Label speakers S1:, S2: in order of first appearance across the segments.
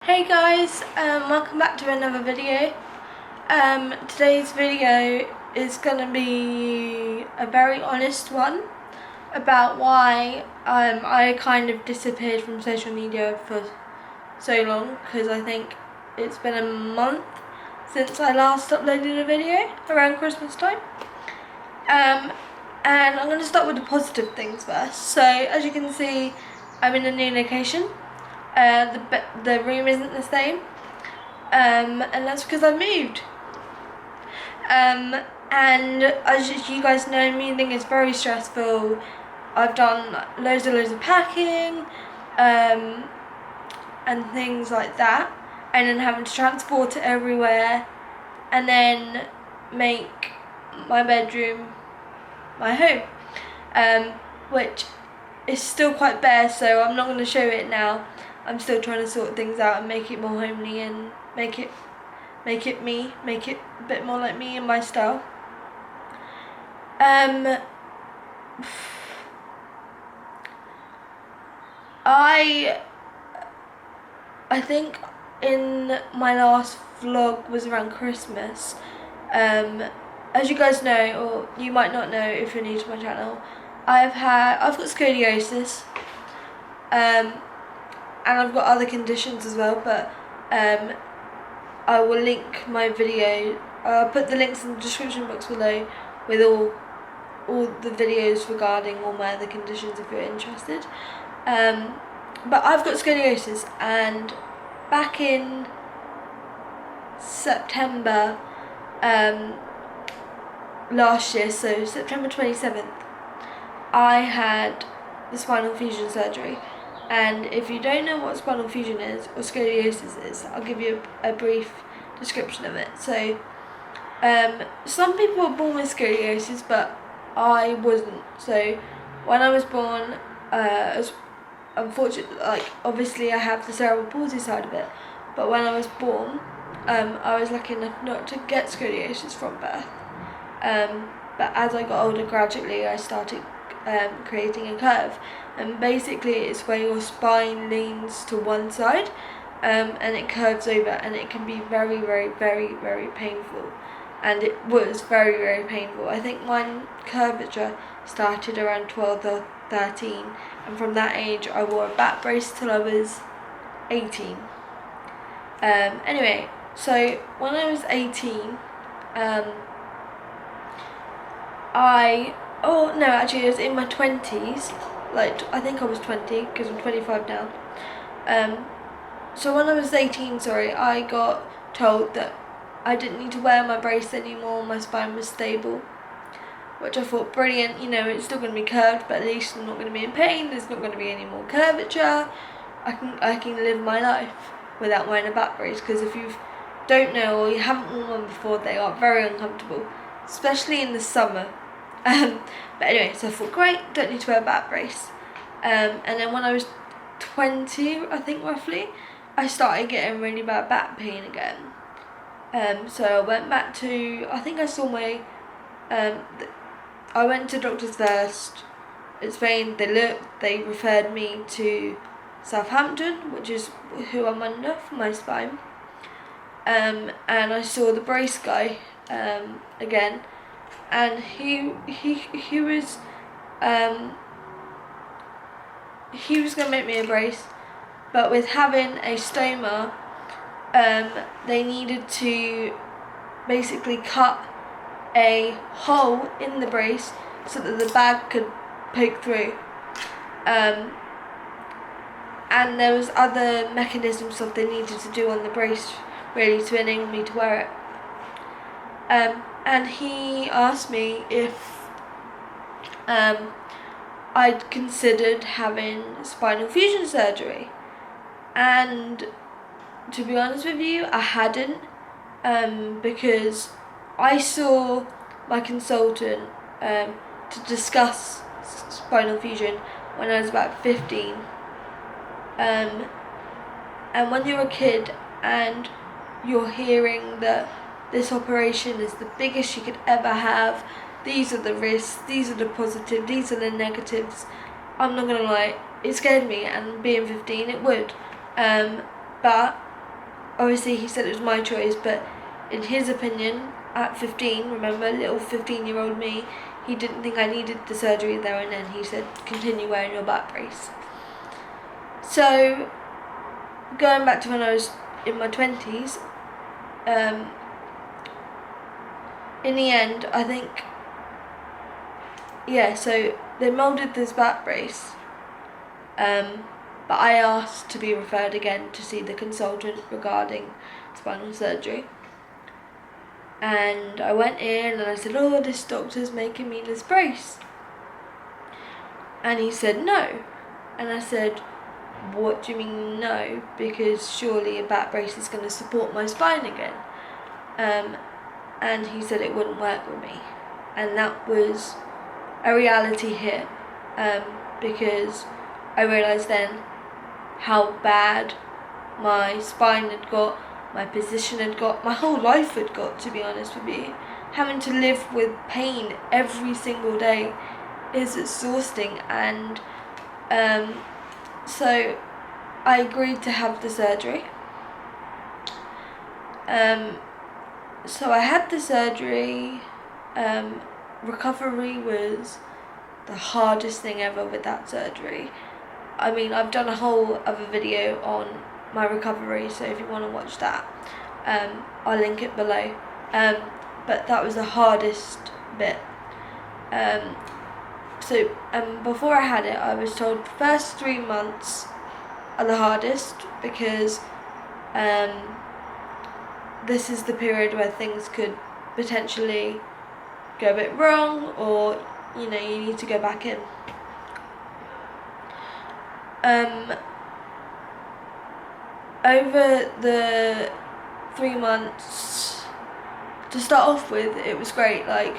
S1: Hey guys, welcome back to another video. Today's video is gonna be a very honest one about why I kind of disappeared from social media for so long, because I think it's been a month since I last uploaded a video around Christmas time. And I'm gonna start with the positive things first. So as you can see, I'm in a new location. The room isn't the same, and that's because I moved. And as you guys know, moving is very stressful. I've done loads of packing, and things like that, and then having to transport it everywhere, and then make my bedroom my home, which is still quite bare, so I'm not going to show it now. I'm still trying to sort things out and make it more homely and make it a bit more like me and my style. I think in my last vlog was around Christmas. As you guys know, or you might not know if you're new to my channel, I've got scoliosis, and I've got other conditions as well, but I will link my video. I'll put the links in the description box below with all the videos regarding all my other conditions if you're interested. But I've got scoliosis, and back in September last year, so September 27th, I had the spinal fusion surgery. And if you don't know what spinal fusion is, or scoliosis is, I'll give you a brief description of it. So, some people are born with scoliosis, but I wasn't. So, when I was born, unfortunately, obviously I have the cerebral palsy side of it, but when I was born, I was lucky enough not to get scoliosis from birth. But as I got older, gradually I started creating a curve, and basically it's where your spine leans to one side, and it curves over, and it can be very, very, very, very painful. And it was very, very painful. I think my curvature started around 12 or 13, and from that age I wore a back brace till I was 18. Anyway, so when I was 18, it was in my 20s, I think I was 20, because I'm 25 now. So when I was 18, I got told that I didn't need to wear my brace anymore, my spine was stable, which I thought brilliant. It's still going to be curved, but at least I'm not going to be in pain, there's not going to be any more curvature, I can live my life without wearing a back brace, because if you don't know, or you haven't worn one before, they are very uncomfortable, especially in the summer. But anyway, so I thought, great, don't need to wear a back brace. And then when I was 20, I think roughly, I started getting really bad back pain again. So I went back to, I think I saw my, I went to doctors first in Spain. They referred me to Southampton, which is who I'm under for my spine. And I saw the brace guy again, and he was gonna make me a brace, but with having a stoma, they needed to basically cut a hole in the brace so that the bag could poke through. And there was other mechanism stuff they needed to do on the brace, really, to enable me to wear it. And he asked me if I'd considered having spinal fusion surgery, and to be honest with you, I hadn't, because I saw my consultant to discuss spinal fusion when I was about 15. And when you're a kid and you're hearing that this operation is the biggest you could ever have, these are the risks, these are the positives, these are the negatives, I'm not gonna lie, it scared me, and being 15 it would. But obviously he said it was my choice, but in his opinion, at 15, remember, little 15-year-old me, he didn't think I needed the surgery there and then. He said, continue wearing your back brace. So, going back to when I was in my 20s, in the end, I think, so they moulded this back brace, but I asked to be referred again to see the consultant regarding spinal surgery. And I went in and I said, oh, this doctor's making me this brace. And he said, no. And I said, what do you mean no? Because surely a back brace is going to support my spine again. And he said it wouldn't work with me. And that was a reality hit, because I realised then how bad my spine had got, my position had got, my whole life had got, to be honest with you. Having to live with pain every single day is exhausting, and so I agreed to have the surgery. So I had the surgery. Recovery was the hardest thing ever with that surgery. I mean, I've done a whole other video on my recovery, so if you want to watch that, I'll link it below. But that was the hardest bit. So before I had it, I was told the first 3 months are the hardest, because this is the period where things could potentially go a bit wrong, or you need to go back in. Over the 3 months, to start off with, it was great. Like,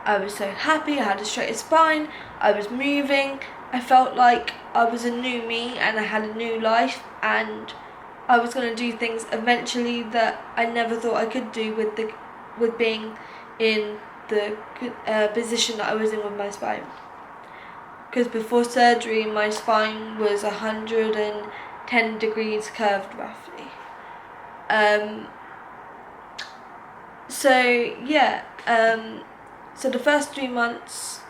S1: I was so happy, I had a straighter spine, I was moving, I felt like I was a new me and I had a new life, and I was going to do things eventually that I never thought I could do with being in the position that I was in with my spine. Because before surgery, my spine was 110 degrees curved, roughly. So the first 3 months,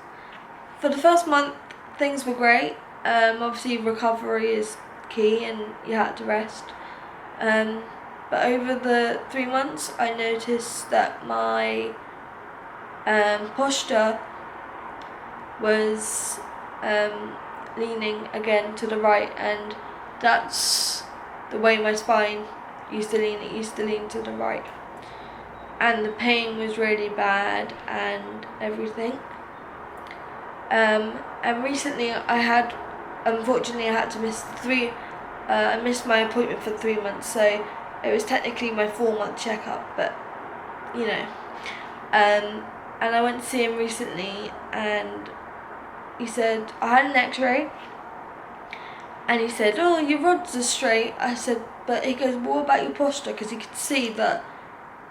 S1: for the first month, things were great. Obviously recovery is key and you had to rest. But over the 3 months, I noticed that my posture was leaning again to the right, and that's the way my spine used to lean. It used to lean to the right, and the pain was really bad and everything. And recently unfortunately I had to miss I missed my appointment for 3 months, so it was technically my 4-month checkup, but and I went to see him recently, and he said, I had an x-ray, and he said, oh, your rods are straight. I said, but he goes, well, what about your posture? Because he could see that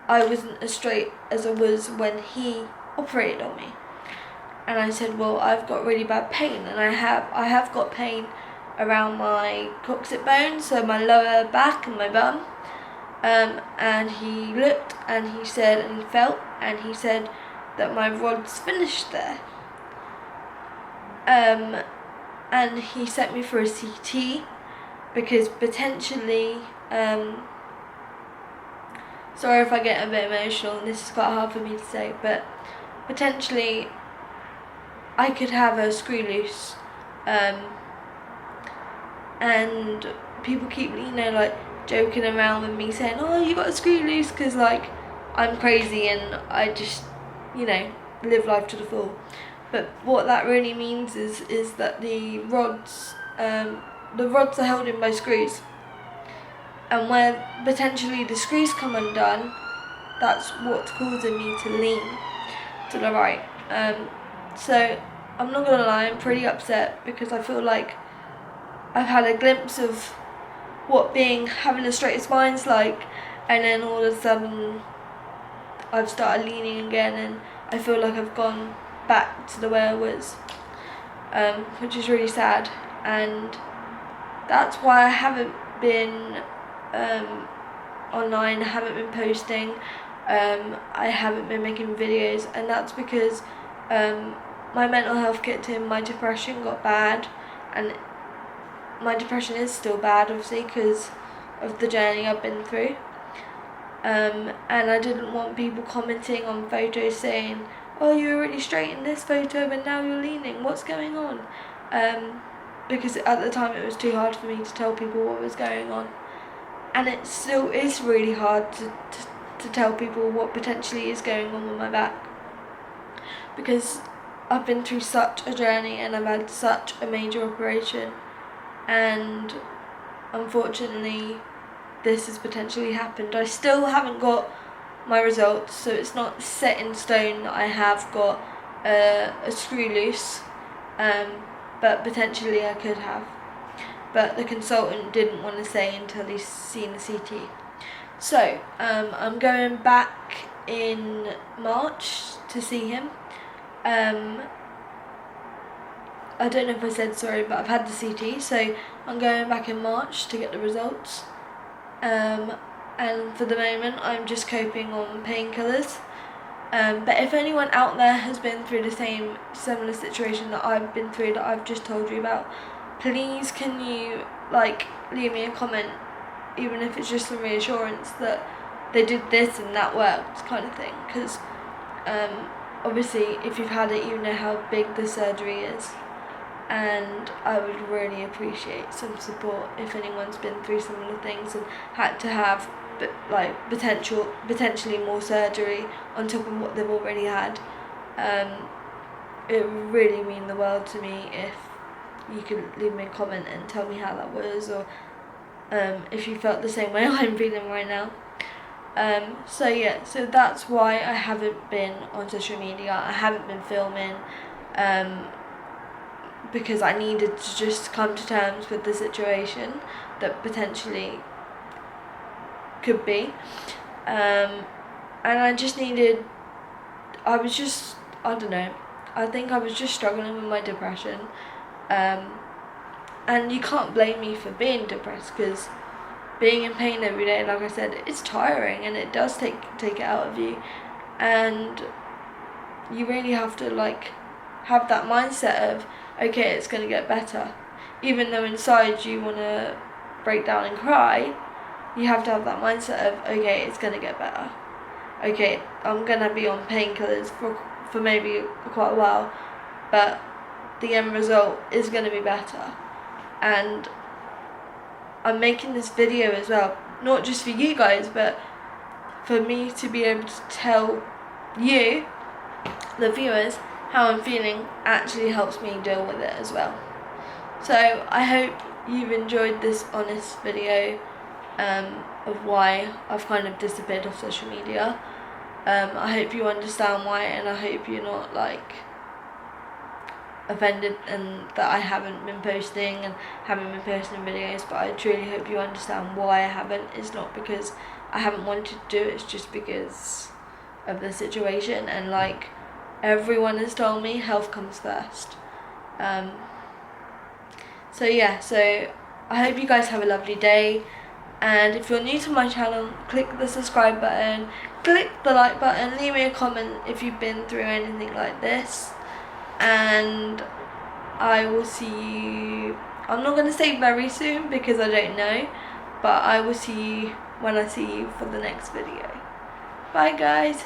S1: I wasn't as straight as I was when he operated on me. And I said, well, I've got really bad pain, and I have got pain around my coccyx bone, so my lower back and my bum. And he looked and he said, and he felt, and he said that my rod's finished there. And he sent me for a CT, because potentially, sorry if I get a bit emotional, and this is quite hard for me to say, but potentially I could have a screw loose. And people keep, joking around with me saying, oh, you got a screw loose, because, I'm crazy and I just, live life to the full. But what that really means is that the rods are held in by screws. And where potentially the screws come undone, that's what's causing me to lean to the right. So I'm not gonna lie, I'm pretty upset, because I feel like I've had a glimpse of what having a straight spine's like, and then all of a sudden I've started leaning again, and I feel like I've gone back to the way I was, which is really sad, and that's why I haven't been online, I haven't been posting, I haven't been making videos, and that's because my mental health kicked in, my depression got bad, and my depression is still bad obviously because of the journey I've been through. And I didn't want people commenting on photos saying, oh, you were really straight in this photo but now you're leaning, what's going on? Because at the time it was too hard for me to tell people what was going on. And it still is really hard to tell people what potentially is going on with my back. Because I've been through such a journey and I've had such a major operation. And unfortunately, this has potentially happened. I still haven't got my results, so it's not set in stone that I have got a screw loose, but potentially I could have. But the consultant didn't want to say until he's seen the CT. So I'm going back in March to see him. I don't know if I said sorry, but I've had the CT, so I'm going back in March to get the results. And for the moment, I'm just coping on painkillers. But if anyone out there has been through the similar situation that I've been through, that I've just told you about, please can you leave me a comment, even if it's just some reassurance that they did this and that worked, kind of thing. Because obviously, if you've had it, you know how big the surgery is. And I would really appreciate some support if anyone's been through similar things and had to have potentially more surgery on top of what they've already had. It would really mean the world to me if you could leave me a comment and tell me how that was, or if you felt the same way I'm feeling right now. So that's why I haven't been on social media. I haven't been filming. Because I needed to just come to terms with the situation that potentially could be. And I don't know, I think I was just struggling with my depression. And you can't blame me for being depressed, because being in pain every day, like I said, it's tiring and it does take it out of you. And you really have to have that mindset of, okay, it's going to get better. Even though inside you want to break down and cry, you have to have that mindset of, okay, it's going to get better. Okay, I'm going to be on painkillers for maybe quite a while, but the end result is going to be better. And I'm making this video as well, not just for you guys, but for me to be able to tell you, the viewers, how I'm feeling actually helps me deal with it as well. So I hope you've enjoyed this honest video of why I've kind of disappeared off social media. I hope you understand why, and I hope you're not offended and that I haven't been posting videos, but I truly hope you understand why I haven't. It's not because I haven't wanted to do it, it's just because of the situation, and everyone has told me, health comes first. So I hope you guys have a lovely day, and if you're new to my channel, click the subscribe button, click the like button, leave me a comment if you've been through anything like this, and I will see you, I'm not going to say very soon because I don't know, but I will see you when I see you for the next video. Bye guys.